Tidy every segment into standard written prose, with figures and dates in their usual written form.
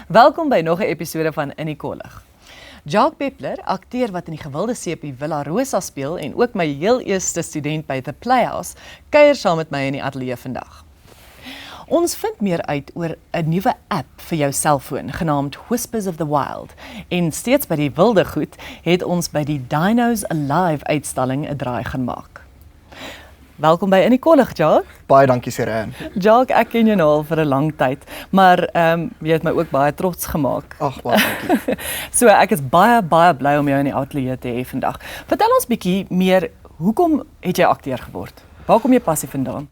Welkom by nog 'n episode van In die Kollig. Jacques Peppler, akteur wat in die gewilde sepie Villa Rosa speel en ook my heel eerste student by The Playhouse, kuier saam met my in die ateljee vandag. Ons vind meer uit oor 'n nuwe app vir jou selfoon genaamd Whispers of the Wild en steeds by die wilde goed het ons by die Dinos Alive uitstalling 'n draai gaan maak. Welkom by In die Kollig, Jacques. Baie dankie, Sereen. Jacques, ek ken jou nou al vir 'n lang tyd, maar jy het my ook baie trots gemaak. Ag, baie dankie. So ek is baie bly om jou in die ateljee te hê vandag. Vertel ons bietjie meer, hoekom het jy akteur geword? Waar kom jou passie vandaan?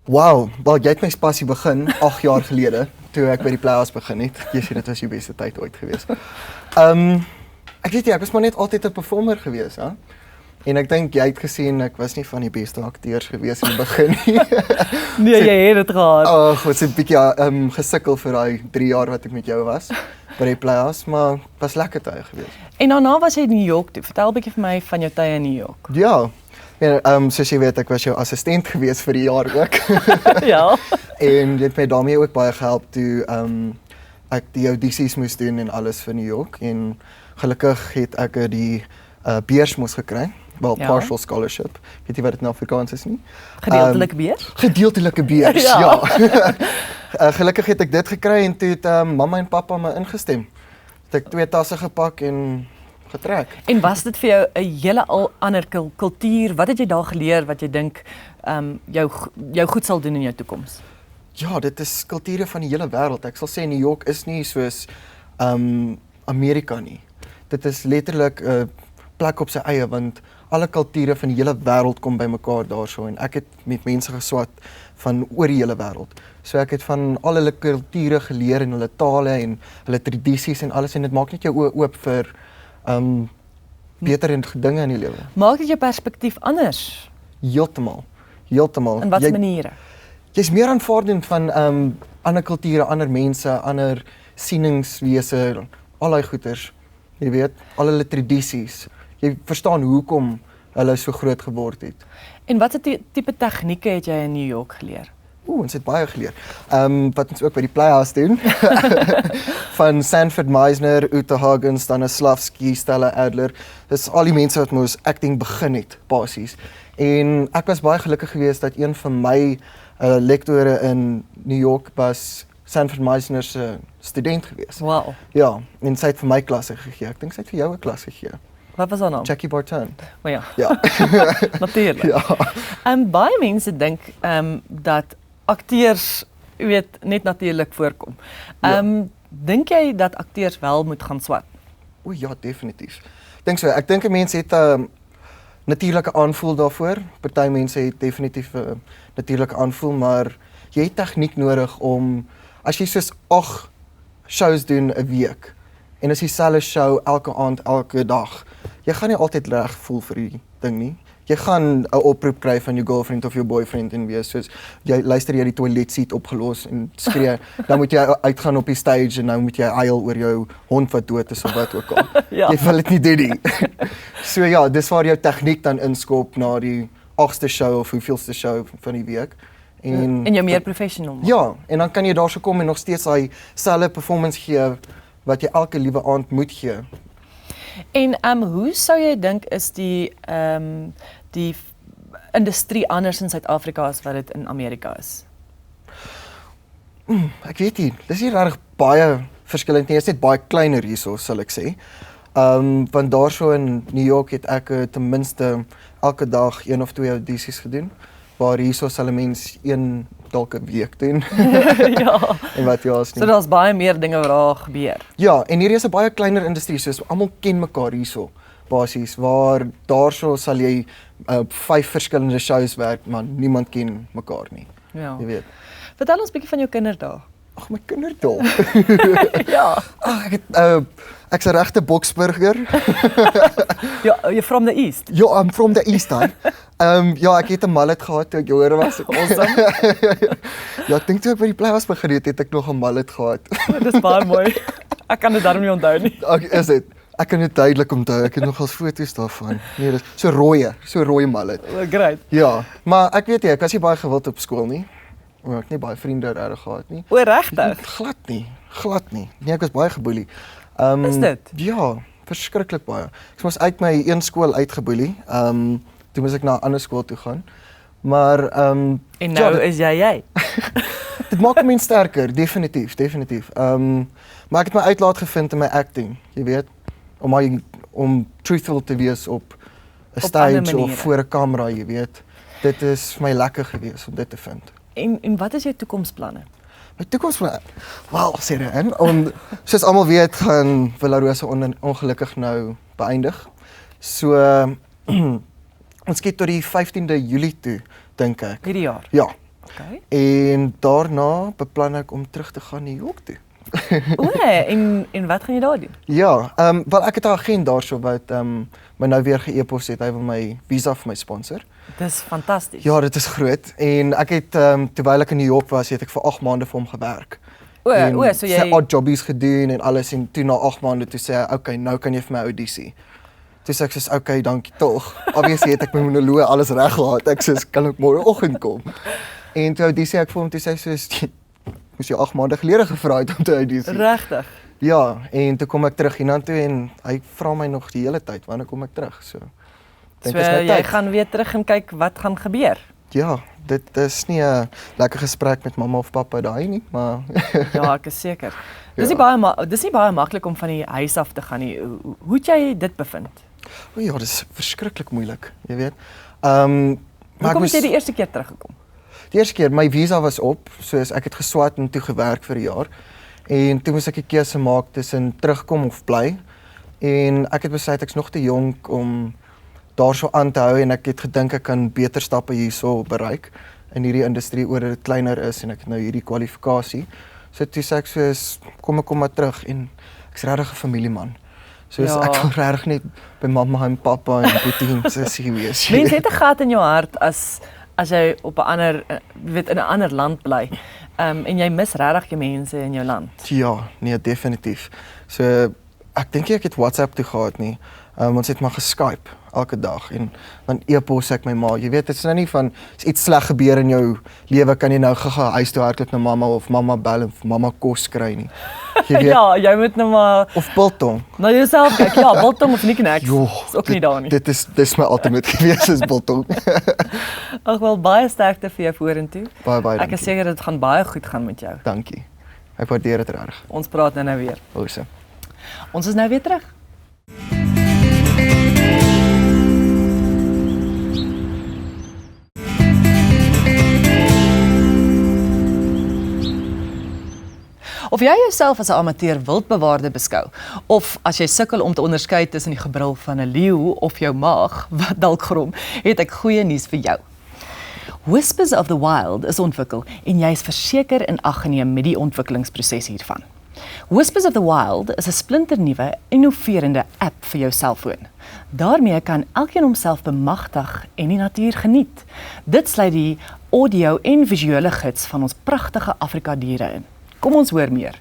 Wow, wel jy het my passie begin 8 jaar gelede toe ek by die Playhouse begin het. Jy sien dit was die beste tyd ooit gewees. Ek weet nie, ek was maar net altyd 'n performer gewees, hè. En ek dink jy het gesien ek was nie van die beste akteurs gewees in die begin nie. Nee, jy het dit gehad. Ag, wat 'n bietjie gesukkel vir daai 3 jaar wat ek met jou was by die Playhouse, maar was lekker tye gewees. En daarna was jy in New York toe. Vertel 'n bietjie vir my van jou tye in New York. Ja. En soos jy weet, ek was jou assistent gewees vir die jaar ook. Ja. En jy het my daarmee ook baie gehelp toe ek die audisies moes doen en alles vir New York. En gelukkig het ek die beurs moes gekry. Wel, Ja. partial scholarship. Weet jy wat dit in Afrikaans is nie? Gedeeltelike beurs? Gedeeltelike beurs, Ja. ja. Gelukkig het ek dit gekry en toe het mamma en pappa my ingestem. Het ek 2 tasse gepak en getrek. En was dit vir jou 'n hele al ander kultuur? Wat het jy daar geleer wat jy dink jou goed sal doen in jou toekoms? Ja, dit is kulture van die hele wêreld. Ek sal sê New York is nie soos Amerika nie. Dit is letterlik 'n plek op sy eie, want alle kulture van die hele wêreld kom bymekaar daarso en ek het met mense geswat van oor die hele wêreld. So ek het van al hulle kulture geleer en hulle tale en hulle tradisies en alles en dit maak net jou oë oop vir beter en dinge in die lewe. Maak dit jou perspektief anders? Heeltemal. In watter maniere? Jy's meer aanvaardend van ander kulture, ander mense, ander sieningswese, al daai goeters. Jy weet, al hulle tradisies. Jy verstaan hoekom hulle so groot geword het. En watter tipe tegnieke het jy in New York geleer? Ons het baie geleer. Wat ons ook by die Playhouse doen. Van Sanford Meisner, Uta Hagen, Stanislavski, Stella Adler. Dis al die mense wat ons acting begin het, basies. En ek was baie gelukkig geweest dat een van my lektore in New York was Sanford Meisner se student geweest. Wow. Ja, en sy het vir my klasse gegee. Ek dink sy het vir jou 'n klas gegee. Wat was haar naam? Jackie Barton. O ja. Ja. Natuurlik. Ja. Baie mense dink dat akteurs, jy weet, net natuurlik voorkom. Dink jy dat akteurs wel moet gaan swat? O ja, definitief. Dink so. Ek dink 'n mens het 'n natuurlike aanvoel daarvoor. Party mense het definitief 'n natuurlike aanvoel, maar jy het tegniek nodig om as jy soos 8 shows doen 'n week en as jy dieselfde show elke aand, elke dag, jy gaan nie altyd reg voel vir die ding nie. Jy gaan 'n oproep kry van jou girlfriend of jou boyfriend en wees soos jy luister jy die toiletseat opgelos en skree, dan moet jy uitgaan op die stage en nou moet jy huil oor jou hond wat dood is of wat ook al. Ja. Jy wil dit nie doen nie. So ja, dis waar jou tegniek dan inskop na die 8ste show of hoeveelste show van die week. En jou meer professional maak. Ja, en dan kan jy daarso kom en nog steeds daai selfde performance gee wat jy elke liewe aand moet gee. En hoe sou jy dink is die industrie anders in Suid-Afrika as wat dit in Amerika is? Ek weet nie, dis nie regtig baie verskillend nie, dit is net baie kleiner hierso, sal ek sê. Want daarso in New York het ek ten minste elke dag 1 of 2 audisies gedoen, waar hierso sal 'n mens 1 dalk 'n week doen. Ja. En wat jy as nie. So daar's baie meer dinge wat daar gebeur. Ja, en hier is 'n baie kleiner industrie, soos almal ken mekaar hierso, basies, waar daarso sal jy 5 verskillende shows werk, maar niemand ken mekaar nie. Ja. Jy weet. Vertel ons bietjie van jou kinderdae. Ag, my kinderdae. Ja. Ek's 'n regte boksburger. Ja, you're from the East. Ja, I'm from the East End. Ja, ek het 'n mallet gehad toe ek jonger was. Awesome. Ja, ek dink toe ek by die Playhouse begin het ek nog 'n mallet gehad. Dis baie mooi. Ek kan dit daarom nie onthou nie. Is dit? Ek kan dit duidelik onthou. Ek het nog al foto's daarvan. Nee, dis so rooi mallet. Great. Ja, maar ek weet nie, ek was nie baie gewild op skool nie. omdat ek nie baie vriende regtig gehad nie. O, regtig? Glad nie. Nee, ek was baie geboelie. Is dit? Ja, verskriklik baie. Ek moes uit my een skool uitgeboelie. Toe moes ek na 'n ander skool toe gaan. Maar En nou is jy. dit maak 'n mens sterker, definitief. Maar ek het my uitlaat gevind in my acting, jy weet, om truthful te wees op 'n stage of voor 'n kamera, jy weet. Dit is vir my lekker gewees om dit te vind. En wat is jou toekomsplanne? My toekomsplanne? Wel, sê dit, soos almal weet, gaan Villarosa ongelukkig nou beëindig. So ons kyk tot die 15de Julie toe, dink ek. Hierdie jaar? Ja. Okay. En daarna beplan ek om terug te gaan New York toe. O, en wat gaan jy daar doen? Ja, wel ek het 'n agent daarso wat my nou weer ge-e-pos het. Hy wil my visa vir my sponsor. Dis fantasties. Ja, dit is groot. En ek het terwyl ek in New York was, het ek vir 8 maande vir hom gewerk. So jy sy odd jobbies gedoen en alles en toe na 8 maande toe sê hy, "Okay, nou kan jy vir my audisie." Toe sê ek soos, "Okay, dankie tog." Obviously het ek my monoloog alles reg gehad. Ek sê, "Kan ek môreoggend kom?" En toe audisie ek vir hom, toe sê hy soos, "Moes jy 8 maande gelede gevra het om te audisie." Regtig? Ja, en toe kom ek terug hiernatoe en hy vra my nog die hele tyd, wanneer kom ek terug? So jy gaan weer terug en kyk wat gaan gebeur. Ja, dit is nie 'n lekker gesprek met mamma of pappa daai nie, maar Ja, ek is seker. Dis nie baie maklik om van die huis af te gaan nie. Hoe het jy dit bevind? O ja, dis verskriklik moeilik, jy weet. Hoe kom jy die eerste keer teruggekom? Die eerste keer, my visa was op, soos ek het geswat en toe gewerk vir 'n jaar. En toe moes ek 'n keuse maak tussen terugkom of bly. En ek het besluit ek's nog te jonk om daarso aan te hou en ek het gedink ek kan beter stappe hierso bereik in hierdie industrie oor dit kleiner is en ek het nou hierdie kwalifikasie. So toe sê ek soos kom maar terug en ek's regtig 'n familieman. Soos ek wil regtig net by mamma en pappa en boetie en sussie wees. Mense het 'n gat in jou hart as jy op 'n ander in 'n ander land bly. En jy mis regtig die mense in jou land. Ja, nee, definitief. So ek dink ek het WhatsApp toe gehad nie. Ons het maar geskype elke dag en dan e-pos ek my ma. Jy weet, dit is nou nie van as iets sleg gebeur in jou lewe kan jy nou gou huis toe hardloop na mamma of mamma bel en mamma kos kry nie. Jy weet, Ja, jy moet nou maar of biltong. na jouself kyk. Ja, biltong of knickknacks. Jo, Is ook nie daar nie. Dis my ultimate gewees is biltong. Ag wel, baie sterkte vir jou vorentoe. Baie Ek dankie. is seker dit gaan baie goed gaan met jou. Dankie. Ek waardeer dit regtig. Ons praat nou weer. Awesome. Ons is nou weer terug. Of jy jouself as 'n amateur wildbewaarder beskou, of as jy sukkel om te onderskei tussen die gebrul van 'n leeu of jou maag wat dalk grom, het ek goeie nuus vir jou. Whispers of the Wild is ontwikkel en jy is verseker in ag geneem met die ontwikkelingsproses hiervan. Whispers of the Wild is 'n splinternuwe, innoverende app vir jou selfoon. Daarmee kan elkeen homself bemagtig en die natuur geniet. Dit sluit die audio en visuele gids van ons pragtige Afrika diere in. Kom ons hoor meer.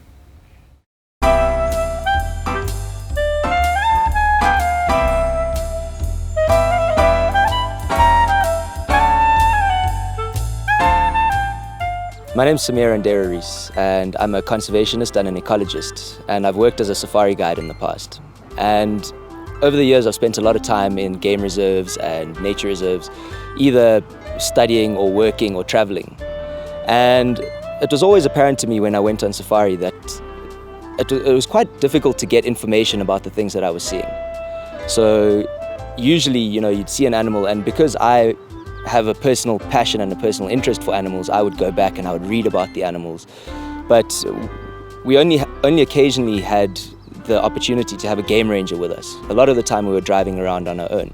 My name's Samir Reeks, and I'm a conservationist and an ecologist, and I've worked as a safari guide in the past. And over the years, I've spent a lot of time in game reserves and nature reserves, either studying or working or traveling. And it was always apparent to me when I went on safari that it was quite difficult to get information about the things that I was seeing. So usually, you'd see an animal, and because I have a personal passion and a personal interest for animals, I would go back and I would read about the animals. But we only occasionally had the opportunity to have a game ranger with us. A lot of the time we were driving around on our own.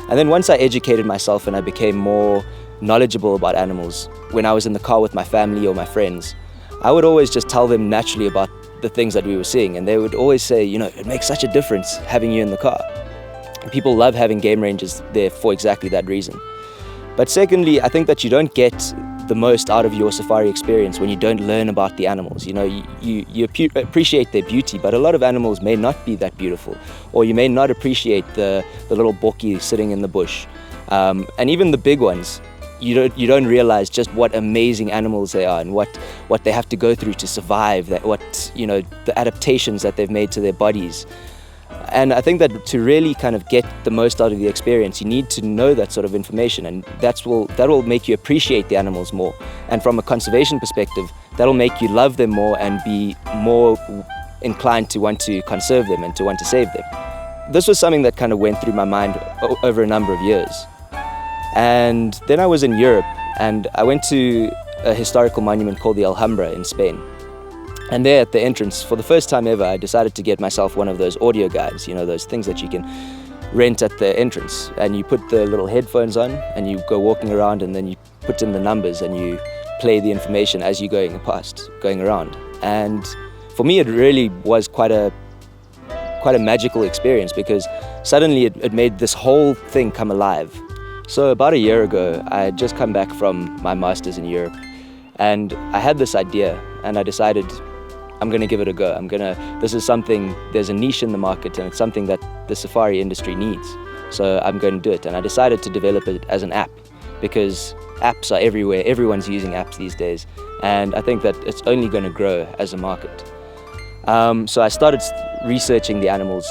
And then once I educated myself and I became more knowledgeable about animals, when I was in the car with my family or my friends, I would always just tell them naturally about the things that we were seeing, and they would always say, it makes such a difference having you in the car. People love having game rangers there for exactly that reason. But secondly, I think that you don't get the most out of your safari experience when you don't learn about the animals. You appreciate their beauty, but a lot of animals may not be that beautiful, or you may not appreciate the little bokkie sitting in the bush. And even the big ones, you don't realize just what amazing animals they are and what they have to go through to survive, that what, you know, the adaptations that they've made to their bodies. And I think that to really kind of get the most out of the experience, you need to know that sort of information, and that will make you appreciate the animals more. And from a conservation perspective, that'll make you love them more and be more inclined to want to conserve them and to want to save them. This was something that kind of went through my mind over a number of years. And then I was in Europe, and I went to a historical monument called the Alhambra in Spain. And there at the entrance, for the first time ever, I decided to get myself one of those audio guides, you know, those things that you can rent at the entrance. And you put the little headphones on and you go walking around, and then you put in the numbers and you play the information as you're going around. And for me, it really was quite a magical experience, because suddenly it made this whole thing come alive. So about a year ago, I had just come back from my master's in Europe, and I had this idea, and I decided I'm going to give it a go. This is something, there's a niche in the market, and it's something that the safari industry needs. So I'm going to do it. And I decided to develop it as an app, because apps are everywhere. Everyone's using apps these days. And I think that it's only going to grow as a market. So I started researching the animals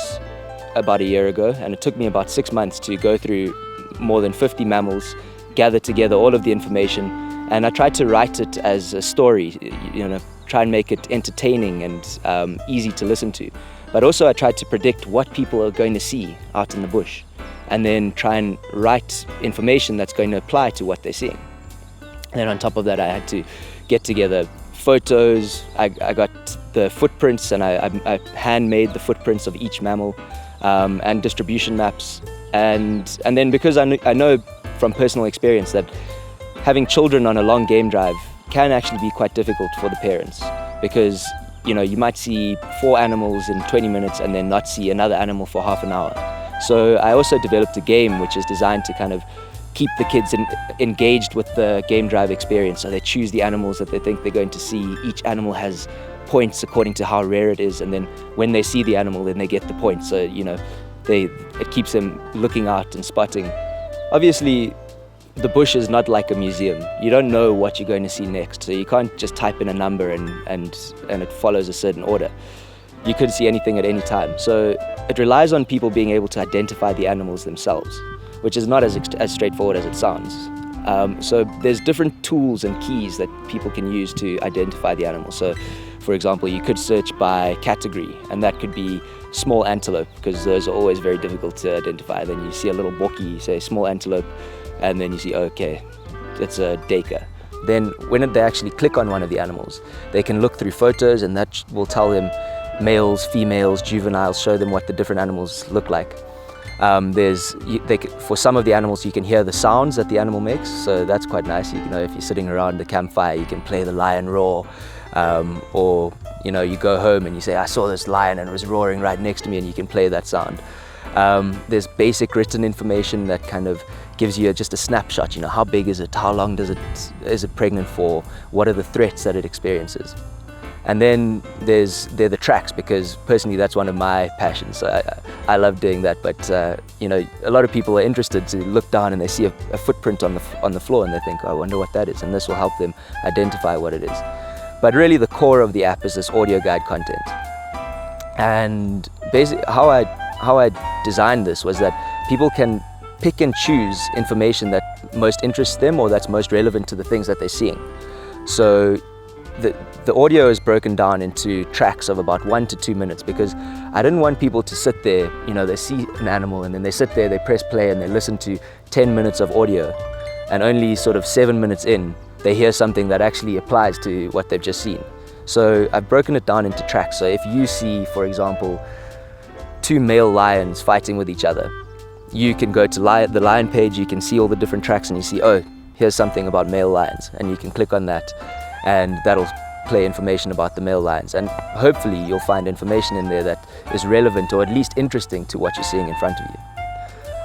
about a year ago, and it took me about 6 months to go through more than 50 mammals, gather together all of the information, and I tried to write it as a story, you know, try and make it entertaining and easy to listen to. But also I tried to predict what people are going to see out in the bush, and then try and write information that's going to apply to what they're seeing. And then on top of that, I had to get together photos. I got the footprints, and I handmade the footprints of each mammal, and distribution maps. And then, because I know from personal experience that having children on a long game drive can actually be quite difficult for the parents, because, you know, you might see 4 animals in 20 minutes and then not see another animal for half an hour. So I also developed a game which is designed to kind of keep the kids engaged with the game drive experience. So they choose the animals that they think they're going to see. Each animal has points according to how rare it is, and then when they see the animal, then they get the points. So, you know, it keeps them looking out and spotting. Obviously, the bush is not like a museum. You don't know what you're going to see next, so you can't just type in a number and it follows a certain order. You could see anything at any time. So it relies on people being able to identify the animals themselves, which is not as straightforward as it sounds. So there's different tools and keys that people can use to identify the animal. So, for example, you could search by category, and that could be small antelope, because those are always very difficult to identify. Then you see a little bokkie, you say small antelope, and then you see, okay, it's a duiker. Then when they actually click on one of the animals, they can look through photos, and that will tell them males, females, juveniles, show them what the different animals look like. For some of the animals, you can hear the sounds that the animal makes, so that's quite nice. You know, if you're sitting around the campfire, you can play the lion roar, or, you know, you go home and you say, I saw this lion and it was roaring right next to me, and you can play that sound. There's basic written information that kind of gives you just a snapshot. You know, how big is it? How long is it pregnant for? What are the threats that it experiences? And then there are the tracks, because personally that's one of my passions. So I love doing that. But you know, a lot of people are interested to look down and they see a footprint on the floor, and they think, oh, I wonder what that is, and this will help them identify what it is. But really, the core of the app is this audio guide content. And basically, how I designed this was that people can pick and choose information that most interests them, or that's most relevant to the things that they're seeing. So the audio is broken down into tracks of about 1 to 2 minutes, because I didn't want people to sit there, you know, they see an animal and then they sit there, they press play and they listen to 10 minutes of audio, and only sort of 7 minutes in, they hear something that actually applies to what they've just seen. So I've broken it down into tracks. So if you see, for example, 2 male lions fighting with each other, you can go to the lion page, you can see all the different tracks, and you see, oh, here's something about male lions, and you can click on that, and that'll play information about the male lions. And hopefully you'll find information in there that is relevant, or at least interesting to what you're seeing in front of you.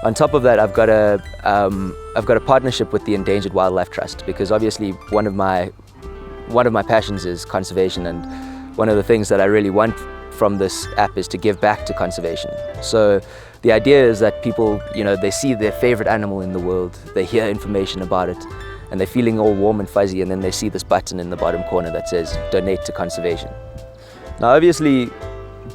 On top of that, I've got a partnership with the Endangered Wildlife Trust, because obviously one of my passions is conservation, and one of the things that I really want from this app is to give back to conservation. So the idea is that people, you know, they see their favorite animal in the world, they hear information about it, and they're feeling all warm and fuzzy, and then they see this button in the bottom corner that says donate to conservation. Now obviously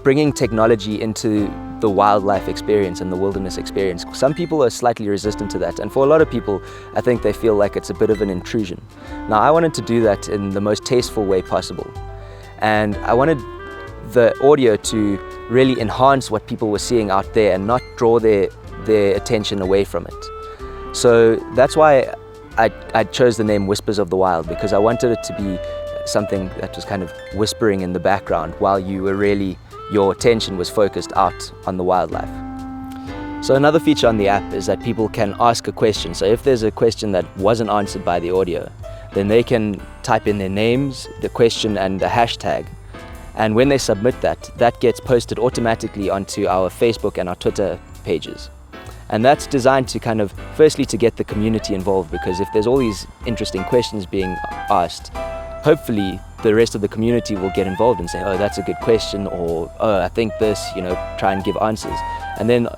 bringing technology into the wildlife experience and the wilderness experience, some people are slightly resistant to that, and for a lot of people I think they feel like it's a bit of an intrusion. Now I wanted to do that in the most tasteful way possible, and I wanted the audio to really enhance what people were seeing out there and not draw their attention away from it. So that's why I chose the name Whispers of the Wild, because I wanted it to be something that was kind of whispering in the background while your attention was focused out on the wildlife. So another feature on the app is that people can ask a question. So if there's a question that wasn't answered by the audio, then they can type in their names, the question and the hashtag. And when they submit that gets posted automatically onto our Facebook and our Twitter pages. And that's designed to kind of, firstly, to get the community involved, because if there's all these interesting questions being asked, hopefully the rest of the community will get involved and say, oh, that's a good question, or oh, I think this, try and give answers. And then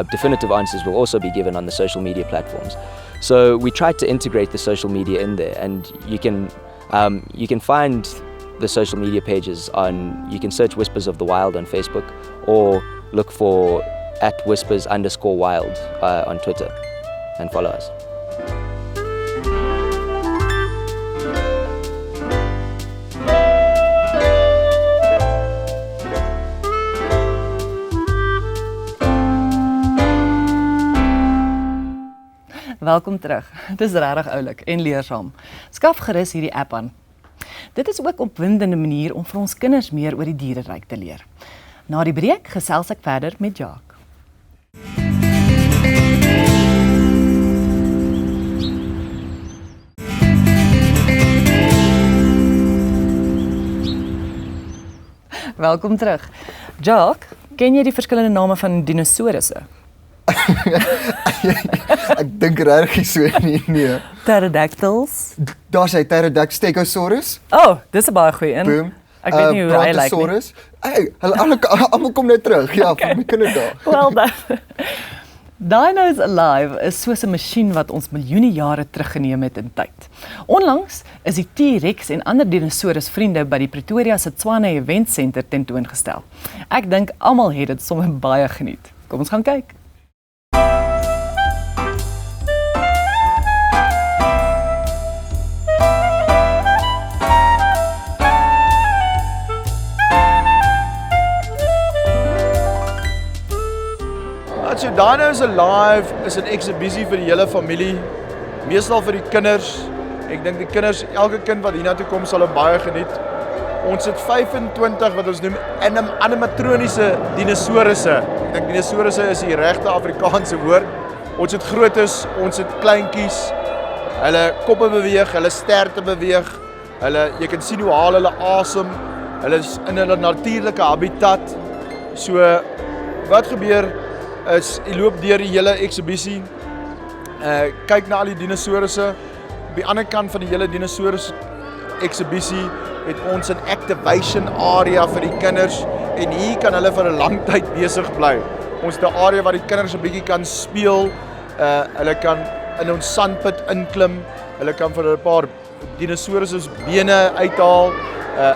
definitive answers will also be given on the social media platforms. So we tried to integrate the social media in there, and you can find the social media pages you can search Whispers of the Wild on Facebook, or look for @whispers_wild on Twitter and follow us. Welkom terug. Dit is regtig oulik en leersaam. Skaf gerus hierdie app aan. Dit is ook 'n opwindende manier om vir ons kinders meer oor die diereryk te leer. Na die breek gesels ek verder met Jacques. Welkom terug. Jacques, ken jy die verskillende name van dinosourusse? Ek dink regtig so nee. Pterodactyls. Daar's hy Pterodactyl, Stegosaurus. Oh, dis 'n baie goeie een. Boom. Ek weet nie hoe hy lyk nie. Brontosaurus. Hey, hulle almal kom nou terug. Ja, Okay. van my kinderdae. Well done. Dinos Alive is soos 'n masjien wat ons miljoene jare teruggeneem het in tyd. Onlangs is die T-Reeks en ander dinosaurus vriende by die Pretoria se Tshwane Event Center tentoongestel. Ek dink almal het dit sommer baie geniet. Kom ons gaan kyk. So Dinos Alive is 'n eksibisie vir die hele familie, meestal vir die kinders. Ek dink die kinders, elke kind wat hiernatoe kom sal dit baie geniet. Ons het 25 wat ons noem animatroniese dinosourusse. Ek dink dinosourusse is die regte Afrikaanse woord. Ons het grootes, ons het kleintjies. Hulle koppe beweeg, hulle sterte beweeg. Jy kan sien hoe haal hulle asem. Hulle is in hulle natuurlike habitat. So wat gebeur is, jy loop deur die hele eksibisie, kyk na al die dinosourusse. Op die ander kant van die hele dinosaurus eksibisie het ons 'n activation area vir die kinders, en hier kan hulle vir 'n lang tyd besig bly. Ons het 'n area waar die kinders 'n bietjie kan speel, hulle kan in ons sandpit inklim, hulle kan vir 'n paar dinosourusse bene uithaal,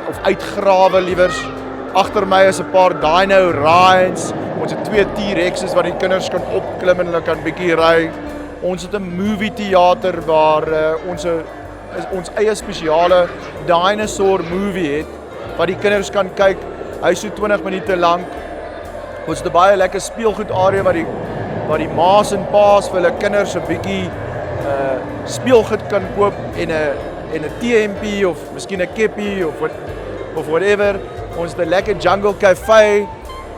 of uitgrawe liewers. Agter my is 'n paar dino rides. Ons het 2 T-Rexes wat die kinders kan opklim en hulle kan bietjie ry. Ons het 'n movie theater waar ons eie spesiale dinosaur movie het wat die kinders kan kyk. Hy is so 20 minute lank. Ons het 'n baie lekker speelgoed area waar die ma's en pa's vir hulle kinders 'n bietjie speelgoed kan koop en 'n TMP of miskien 'n keppie of whatever. Ons het 'n lekker jungle cafe.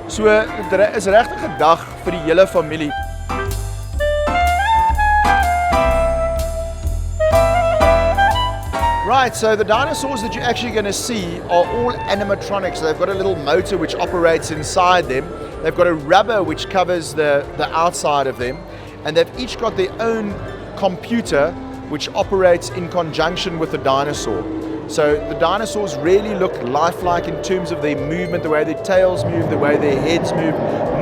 So dit is regtig 'n dag vir die hele familie. Right, so the dinosaurs that you're actually going to see are all animatronics. They've got a little motor which operates inside them. They've got a rubber which covers the outside of them. And they've each got their own computer which operates in conjunction with the dinosaur. So the dinosaurs really look lifelike in terms of their movement, the way their tails move, the way their heads move,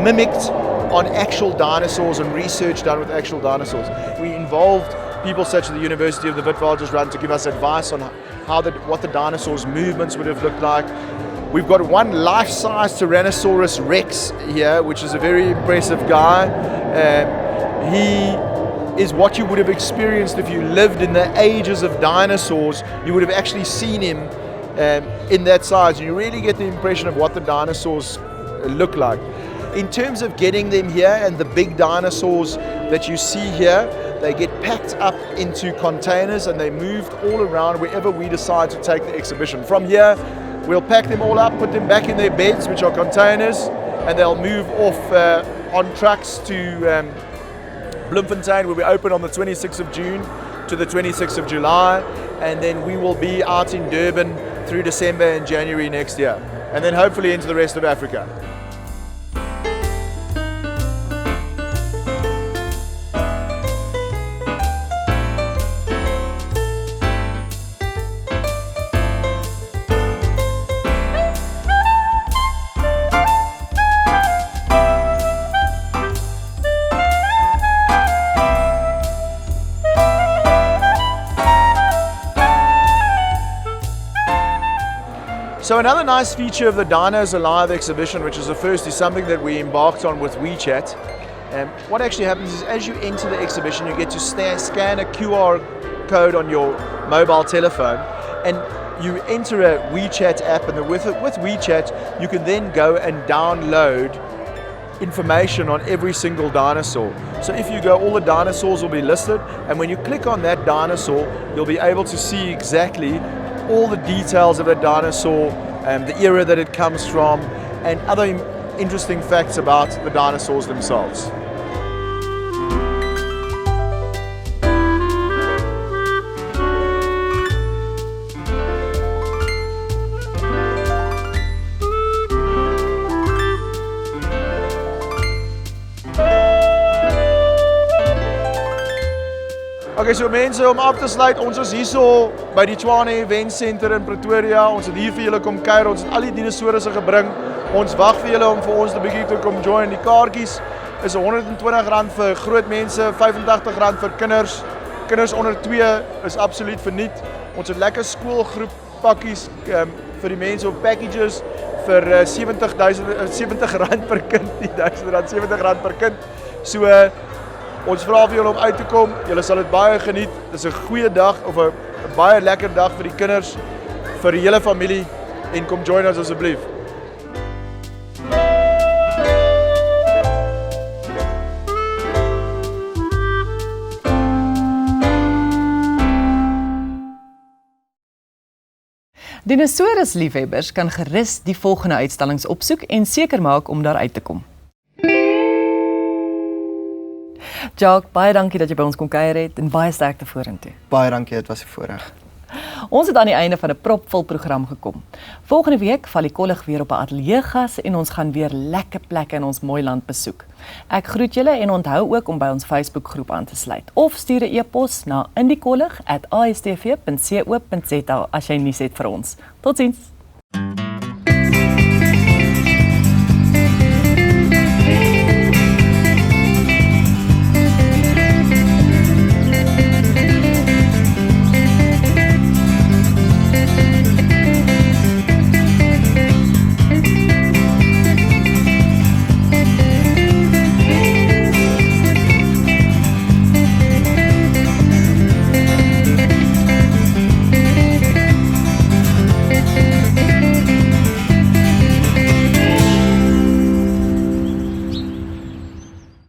mimicked on actual dinosaurs and research done with actual dinosaurs. We involved people such as the University of the Witwatersrand run to give us advice on what the dinosaurs' movements would have looked like. We've got one life-size Tyrannosaurus Rex here, which is a very impressive guy. He is what you would have experienced if you lived in the ages of dinosaurs. You would have actually seen him in that size. You really get the impression of what the dinosaurs look like. In terms of getting them here, and the big dinosaurs that you see here, they get packed up into containers and they moved all around wherever we decide to take the exhibition. From here, we'll pack them all up, put them back in their beds, which are containers, and they'll move off on trucks to Bloemfontein, where we open on the 26th of June to the 26th of July, and then we will be out in Durban through December and January next year, and then hopefully into the rest of Africa. So another nice feature of the Dinos Alive exhibition, which is the first, is something that we embarked on with WeChat. What actually happens is, as you enter the exhibition, you get to scan a QR code on your mobile telephone, and you enter a WeChat app, and with WeChat, you can then go and download information on every single dinosaur. So if you go, all the dinosaurs will be listed, and when you click on that dinosaur, you'll be able to see exactly all the details of that dinosaur, the era that it comes from, and other interesting facts about the dinosaurs themselves. Okay, so mense, om af te sluit, ons is hierso by die Tshwane Event Center in Pretoria. Ons het hier vir julle kom kuier, ons het al die dinosourusse gebring. Ons wag vir julle om vir ons 'n bietjie te kom join. Die kaartjies is R120 vir groot mense, R85 vir kinders. Kinders onder 2 is absoluut verniet. Ons het lekker skoolgroep pakkies vir die mense op packages vir R70 per kind, nie R1000, R70 per kind. So ons vra vir julle om uit te kom. Julle sal dit baie geniet. Dit is 'n goeie dag, of 'n baie lekker dag vir die kinders, vir die hele familie, en kom join ons asseblief. Dinosaurusliefhebbers kan gerus die volgende uitstallings opsoek en seker maak om daar uit te kom. Jacques, baie dankie dat jy by ons kon kuier het en baie sterkte vorentoe. Baie dankie, dit was 'n voorreg. Ons het aan die einde van 'n propvol program gekom. Volgende week val die Kollig weer op 'n ateljeegas en ons gaan weer lekker plekke in ons mooi land besoek. Ek groet julle en onthou ook om by ons Facebookgroep aan te sluit of stuur 'n e-pos na indiekollig@astv.co.za as jy nuus het vir ons. Totsiens.